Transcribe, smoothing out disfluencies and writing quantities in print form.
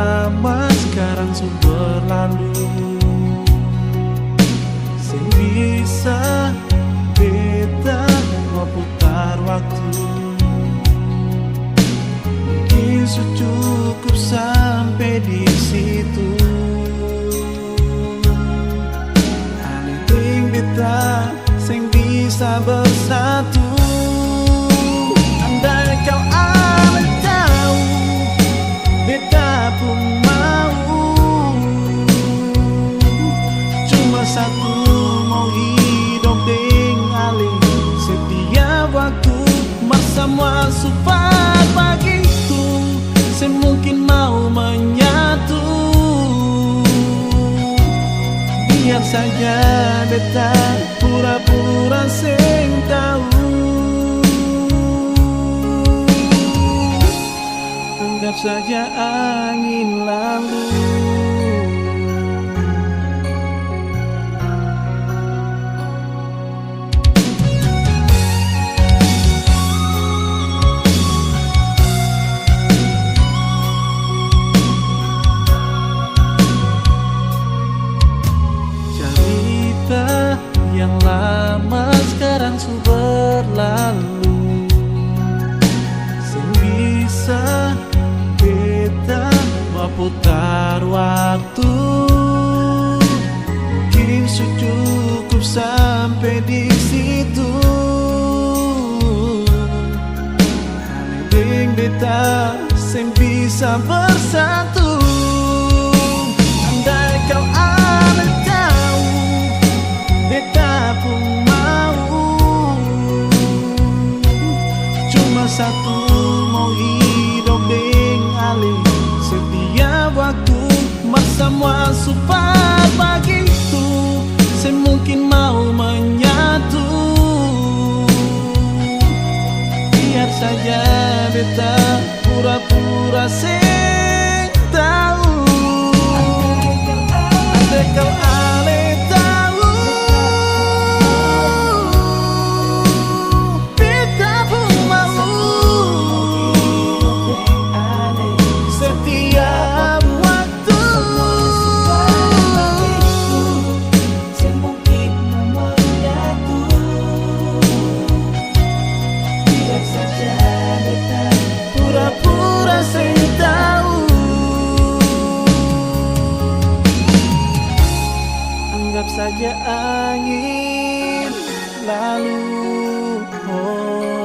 lama sekarang sudah berlalu. Sing bisa beta mau putar waktu, mungkin cukup sampai di situ. Aneh beta sing bisa bersatu. Andai kau ada tahu, beta pun mau. Cuma satu, mau hidup dengan alih setiap waktu. Bersama supaya begitu, semungkin mau menyatu. Biar saja beta pura-pura sing tahu. Anggap saja angin lalu. Cerita yang lama sekarang sudah berlalu. Sing bisa beta putar waktu, mungkin cukup sampai di situ. Aneh beta sing bisa bersatu. Andai kau ada tahu, beta pun mau. Cuma satu, mau hidup dengan alih setiap waktu. Bersama supaya begitu, semungkin mau menyatu. Biar saja beta pura-pura sing tahu. Andai kau ale tahu, beta pun mau. Setiap waktu, semungkin menyatu. Biar saja beta pura-pura sing tahu. Anggap saja angin lalu. Oh.